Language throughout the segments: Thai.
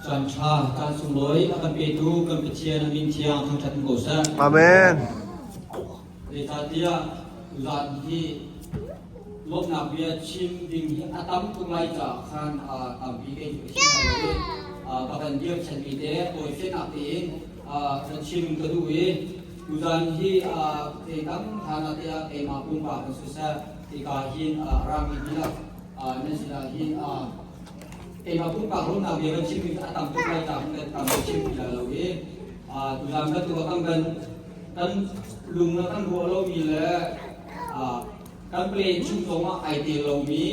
จันชาการสุลอยกันเปตูกันเปเชียนมินเชียงทั้งชัดโกษะอาเมนในตาเดียลานที่ลบนับเบียชิมดิ่งอาตัมตุไลจากขานตามปีเกจุชิมอะไรกับกันเดียชันมีเดโดยเส้นอับเองชันชิมกระดูกอุดานที่เต็มฐานะเดียเอมาปุ่มปากสุดแซ่ที่กาหินรามิบิลักนั่นสิลาหินเอมาปุ่มปากลบนับเบียชิมอาตัมตุไลจากกันตามชิมบิลักเราอุดานก็ตัวกันลุงและกันรัวเรามีแล้วกันเปลี่ยนชุมชนว่าไอเดียเรามี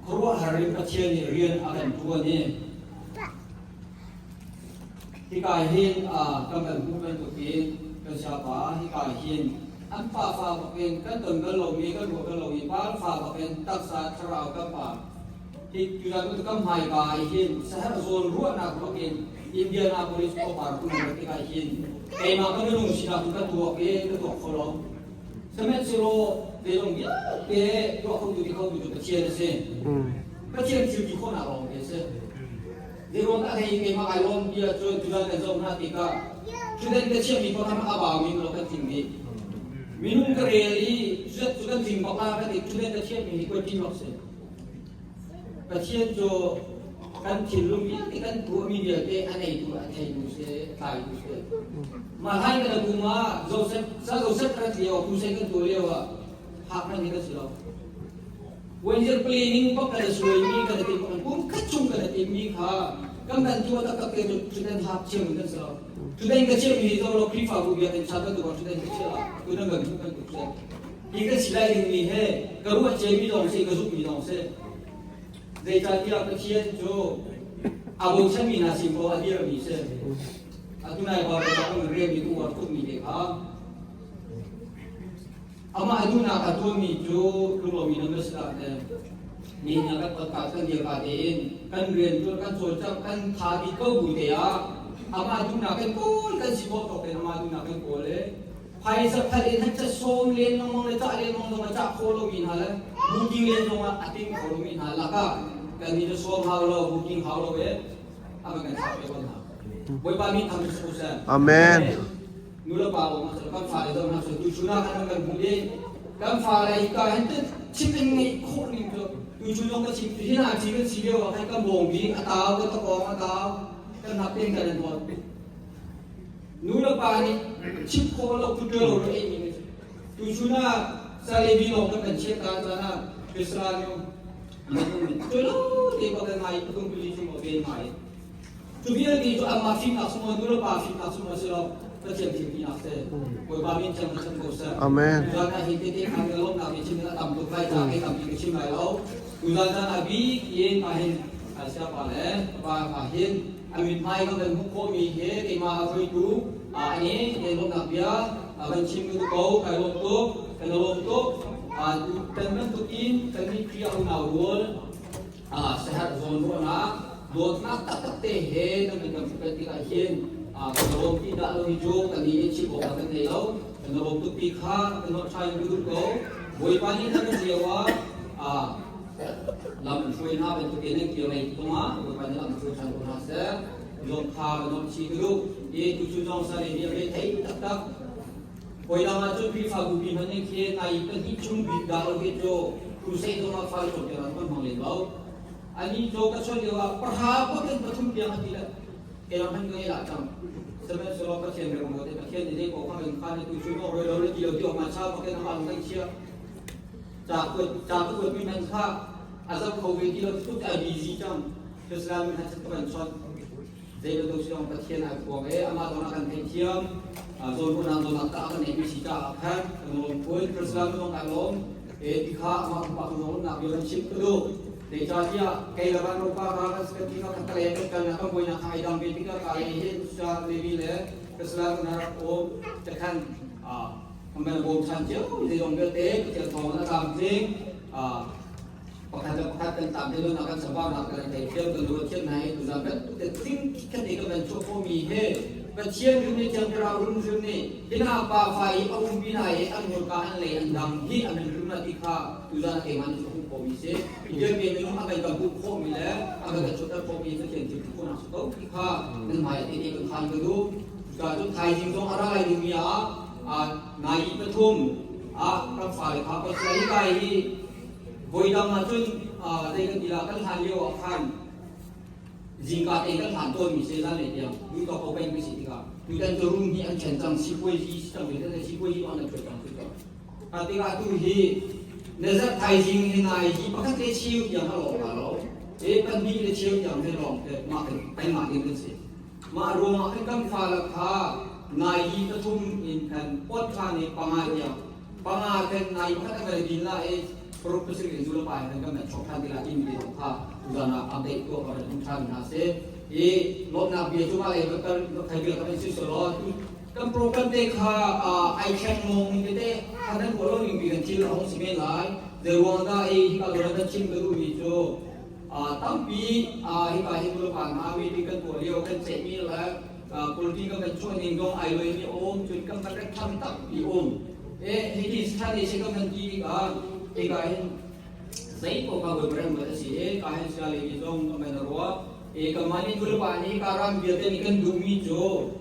ครัวหาริมประเทศเรียนอะไรตัวนี้ที่กายเห็นกำลังพูดเป็นตัวเองเป็นชาวบ้านที่กายเห็นอันฝ่าเป็นกันตนกันเรามีกันรัวกันเรามีบ้านฝ่าเป็นตักษาชราวกับป่าที่อยู่ในตัวกำไม้กายเห็นสหรัฐโซนรั้วนักเราเป็นอินเดียนาโพลิสโอปาร์คุณที่กายเห็นไอ้มาก็ไม่รู้สินะทุกตัวเองก็ตัวเขาลงสมัยสิโรเดี๋ยวนี้เดี๋ยวเขาดูที่เขาดูประเทศเสียประเทศที่ที่คนเราเสียเดี๋ยวนั้นไอ้มาไอ้ลงเดี๋ยวจุดนั้นจงนาติกาจุดนั้นประเทศมีคนทำอาบามีเราเป็นสิ่งนี้มีนุ่งกระเรียรีจุดนั้นสิ่งบอกว่าเป็นจุดนั้นประเทศมีคนที่รักเสียประเทศโจกันถิ่นลุงมีที่กันตัวมีเดียเตอันไหนตัวอันไหนดูเสียตายดูเสียมาให้กันดูมาโจเซฟซาโจเซฟกันเดียวดูเสียกันตัวเดียวหักนั่นนี่ก็สิเราวันนี้เพลงนี้ก็กันสวยมีกันที่มันพุ่งคัดชุ่มกันที่มีค่ะกันตัวตะกับเป็นจุดนั้นหักเชื่อมกันสิเราจุดนั้นก็เชื่อมมีตัวเราคลิปฟ้าบุญยังชาติตัวจุดนั้นก็เชื่อตัวนั้นก็จุดนั้นก็เชื่ออีกสิ่งใดที่มีให้ก็รู้ว่าเจมีดองเสียก็รู้มีดองเสียในใจที่เราเชื่อโจอาบุษมีนาสิมโบอดีเรามีเสียทุนายบอกเราต้องเรียนมีตัวทุกมีเด็กครับอามาทุนาตัวมีโจลุงเรามีนักศึกษาเนี่ยมีนักประกาศกันเดียวกันเองกันเรียนจนกันโจทย์กันทาดีก็บุตรยาอามาทุนากันกูกันสิบตกเป็นอามาทุนากันกูเลยใครสักใครท่านจะโซมเรียนน้องเลยจะเรียนน้องลงมาจากโคโลมินฮะเลยบุกิเรียนลงมาอติมโคโลมินฮะแล้วก็กันนี่จะโซมฮาโลบุกิฮาโลเว้อามากันทำไปวันนั้นบอยปามีทำสุดๆอาเมนนูละป่าวมาสกันฝ่ายเราหน้าสุดดูชุนากันกันบุญเองกันฝ่ายอะไรก็เห็นแต่ชิเป็นไงโคตรนี่ก็ดูชุนองก็ชิที่หน้าชิเป็นชิเดียวให้กันบ่งบีอัตาวก็ตะกองอัตาวกันนับเป็นกันหมดนูละป่านี่ชิโคเราคุเดอร์เราเองนี่ดูชุนาซาเลบีลงกันเช็คการซานะเบสรานิโอตัวเราเด็กก็ไงตุ้งกุลีจุ่มเป็นไงจุดนี้ที่จุดอามาฟินนักสมุนดูละป่าฟินนักสมุนเสร็จแล้วก็เชื่อที่พี่นักเสร็จบอยปามินจังจังโกษะอาเมนดูด้านที่ที่ทางเราหน้าเป็นชิมแล้วทำตัวใครจากให้ทำที่ชิมแล้วดูด้านนั้นบีเย็นมาเห็นอาเซียปาเลว่ามาเห็นอามินไทยก็เป็นมุขโคมีเหตุที่มาคุยดูอันนี้เย็นลงนับเบียเป็นชิมดูเขาไปลงตัวเป็นลงตัวแต่เมื่อตุกินแต่มีเครียดหนาวร้อนsehat zon na dot na takate he na dengan seperti kajian kalau tidak hijau tadi ini cip orang tenau kalau tu pikha kalau saya duduk kau boy pani na siawa lam suai na bentuk ini kira itu mah boy pani lam suai sang kuna se zon kha zon cip duduk ye tujuh zon sari dia berhei tak boy lama tu pikha bubi mana kira naik ke hijau bidal gitu kusai tu nak faham tu jangan pun mengelakอันนี้โจก็ช่วยเดียวว่าประหารก็เป็นประทุมเดียวกันทีละเอรามันก็ยังหลักจำสมัยสโลก็เชียงเรื่องของประเทศนี้บอกว่าเป็นการที่ช่วยเราเราเกี่ยวที่ออกมาเช้าก็เป็นความตั้งเชื่อจากตัวมีมันค่าอาจจะโควิดที่เราทุกอย่างดีจีจังคือสลามีทัศน์เป็นช็อตเดี๋ยวเราช่วยประเทศไหนบอกอามาตอนนั้นเป็นเที่ยงโซนคนนั้นโซนนั้นก็อันนี้มีสีจ้าแพ้ลงพูดคือสลามีต้องการลงที่ข้ามาปักลงนักเรียนชิปก็ดูในจอที่ใครระบายรูปภาพรัสกิจการทะเลกันนะครับบนยังไฮดังเบติกาการเห็นชาเลวีเลยก็สลากนาโอจะขันทำเป็นวงชันเจ้าในโรงเรียนเด็กจะทองนะครับจริงประธานจะประธานเป็นตามที่เรานักสภานักการเที่ยวกันดูเช่นไหนดูนะเป็นแต่สิ่งที่แค่นี้ก็เป็นชั่วโมงมีเหตุเป็นเชี่ยงอยู่ในจังหวะรุ่งรุ่งนี้ที่น่าป่าไฟเอาบินไหนอันโมกาอันเล่อันดังที่อันเป็นรุ่งนาทีข้าดูนะเอมันชั่วโมงมี มีเสเยอะเป็นนึงอะไรกับผู้โคมีแล้วอะไรกับชุดตะโคมีสักเขียนถึงคนสุดโต๊ะที่ข้าเป็นหมายที่นี่เป็นคันกระดูกการจุดไทยจริงตรงอะไรดูมีนายปทุมกับฝ่ายข้าก็ใช้ไก่บอยดังมาจนในกันดีละกันทันเยอะขันจิงกาเองกันทันตัวมีเสียแล้วเนี่ยยังดูต่อไปเป็นสิ่งที่กันดูแต่ตัวรุ่งที่อันเช่นจังสิบวันที่จังเป็นแต่สิบวันที่อันนั้นเป็นจังสุดก็แต่ก็ดูที่ในสักไทยจริงในนายที่ปกติเชี่ยวอย่างเราเราเป็นมีเชี่ยวอย่างไม่ลองแต่มาเป็นไปมาเองเป็นสิ่งมารวมให้กันฟ้าราคานายที่ประชุมอินกันปดข้าในปังอาเดียวปังอาเป็นนายพัฒนาดินละProfesor yang sudah payah dengan mencoba tidak ini kita sudah update tu pada tujuan nasi. Lot nabi cuma lepas kajian kami sesuatu kan program dekha iChat mong kita kadang kalau yang bikin cil orang semelai deruang dah kalau ada cim baru itu tapi hingga hidup lepas nabi bikin boleh kan semi lah politik kan cuma ninggong ayo ini cuma kan mereka cantik di ini sekarang ini kan menjadi ikahin saya pun kau berperang berasi ikahin sekali itu kami naruh kemana dulu pani karam biar ikan dumi jo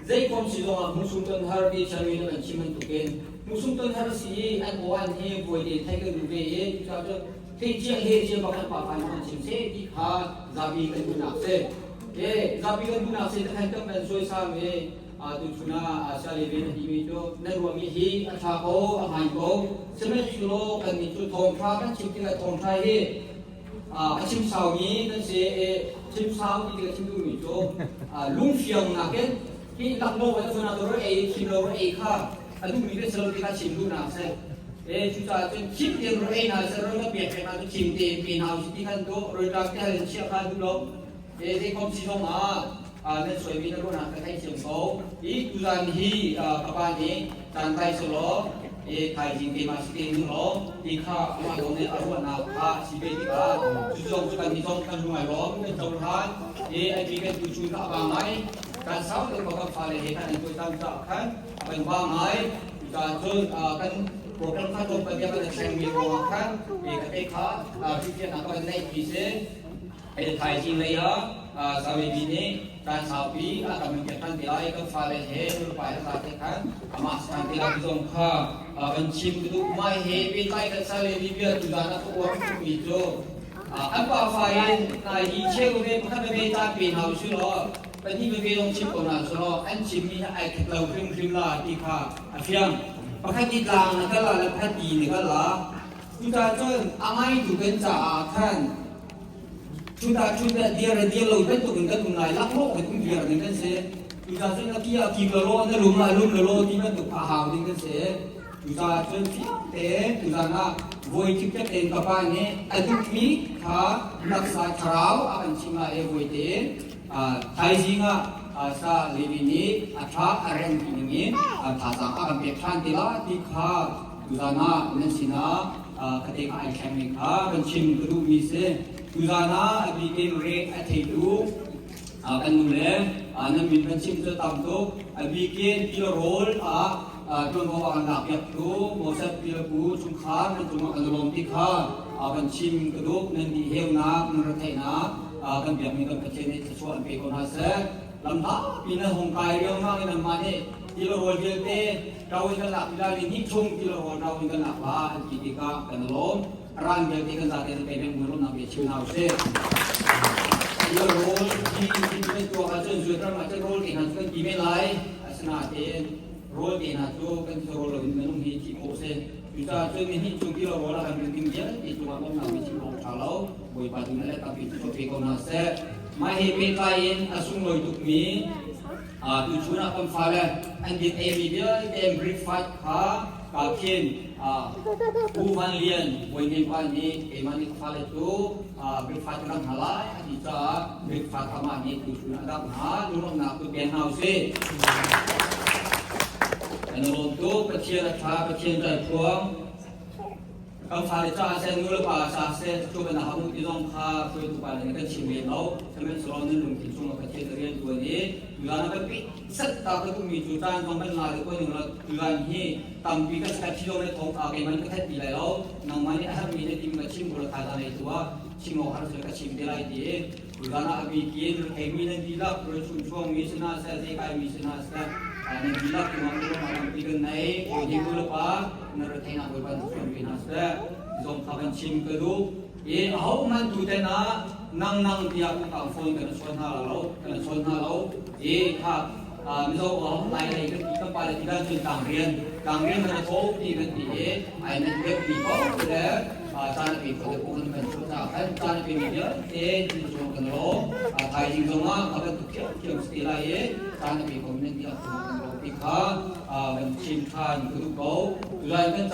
saya pun sidang musuh tuan har di cari dengan cimen tuken musuh tuan har si an boleh thay ke dulu jadi hejia bahkan papan macam saya dikha zabi kan guna zabi kan guna saya terkait dengan soal tu cuna asal event itu naruh mihi atau ahangko sebenarnya kalau kan itu tongkra kan cipta tongkra acim sawi dan cim sawi juga cim dulu itu lungfiang naken ini tak mau ada zona dulu kilo kah aduh mungkin selalu kita cim dulu nase juga cim yang dulu nase orang biasa kan cim di pinau sih kan tu orang kita siapa dulu di komisi sama nên soi vi nó luôn là cái trường số ý tu gian hi các bạn nhé tan tay số lo thầy chính cái mà sĩ nữa lo thì kha mà đó này ở luôn nào kha sĩ bên kia chú trọng cho cái trong căn ngoài lo cái trong han ai bị cái chú các bạn ấy cái sáu cái các phải là cái tôi tam tạo khác bên bạn ấy cái chơi cái program khác trong cái cái sang miền Bắc khác cái khác khi kia nào các bạn này thì sẽ thầy chính lấy sabi bini dan sapi akan menjadikan nilai kefale berupaya saatkan emaskan tidak dijongka bencim itu mai hebi tai kesale libya juga anak uang itu apa fain na iche ube bukan bebe tapi hausu lo pani bebe dong chip kona so an chim ni ai ketau krim la tika afiang pakai ditlang nakala lepas di nakala kita jon amai juga kan chúng ta dia lâu bên tụi mình tụi này lắc lóc thì cũng việc thì cái sẽ chúng ta sẽ là kia kìm là lo nó lùm là lo thì nó tụi hào thì cái sẽ chúng ta chơi phim thế chúng ta là vui chụp cái tên các bạn nhé anh tụi mi thà đặc sản cháo anh chỉ là vui thế thay gì ngà sa livini thà areng ini thà sang anh biết khăn thì là thì khá chúng ta là nên xin ketika ai kami kan cim kedua mise Tuzana bikin rek athidu akan mulai nan min pencim tetap tu bikin kilo roll tuan bawa anak yak tu mosat kilo bu cungkar dan cuma akan lom tikha akan cim keduk nan dihew nak neratai nak akan biar minta kecil ni sesuatu pekon hasil lambat pina hongkai yang mang nan mana kilo roll jelte kau ikan nak bila ini cung kilo roll kau ikan nak lah ketika kan lom rang jadi kan saat itu kayak menurut nabi cina usai dia role di itu aja sudah macam role di hati kan gimana lagi senatin role di hati kan role di menung hiji usai kita tu ni cuma role kan penting dia itu apa nabi cina kalau boleh padunya lah tapi itu coba kau nasi mahi pekain asung loy tukmi tujuan apa file anjit media breakfast ha kakin bukan lian, boleh bukan ni, emang ni kepala itu breakfast orang halal, kita breakfast sama ni tujuan ada hal, orang nak tu penthouse. Dan untuk kecil cah kecil terpuang, 刚发的炸线努了把炸线就跟那哈木地方卡会都把那个青面佬，他们说那龙体中个铁的人多的，有那个比实打个都米主张，他们拿的过年了，有那些当比个才其中的同啊给มันก็แท้ดีแล้วนางมันนี่ถ้ามีในทีมกับชิมบุรคาในตัวชิมออกแล้วก็ชิมได้ดีอยู่กันนะมีกินเฮมีในดีลักโดยชุนช่วงมีชนะเสียใจมีชนะเสียในดีลักที่มันรู้มันปีกันในคนที่บุรพานรทีน่าบุรพาทุกคนเป็นนักเสียจงขับชิมกระดูเอามันดูแต่นะนั่งที่อากูตั้งโฟนกันชวนหาเราครับมิโซะไล่กันที่กันไปที่ด้านจุดกลางเรียนมันโตที่กันที่ไอ้นั่นเด็กปีก็แล้วจานปีก็จะพูดกันชุดจ้าจานปีนี้ที่ชวนกันเราไทยจริงๆว่าเขาเป็นตุกเกี่ยวสติไล่จานปีก็มันที่อากูตั้งโลปีข้าเป็นชิมทานคือทุกเขาไล่กัน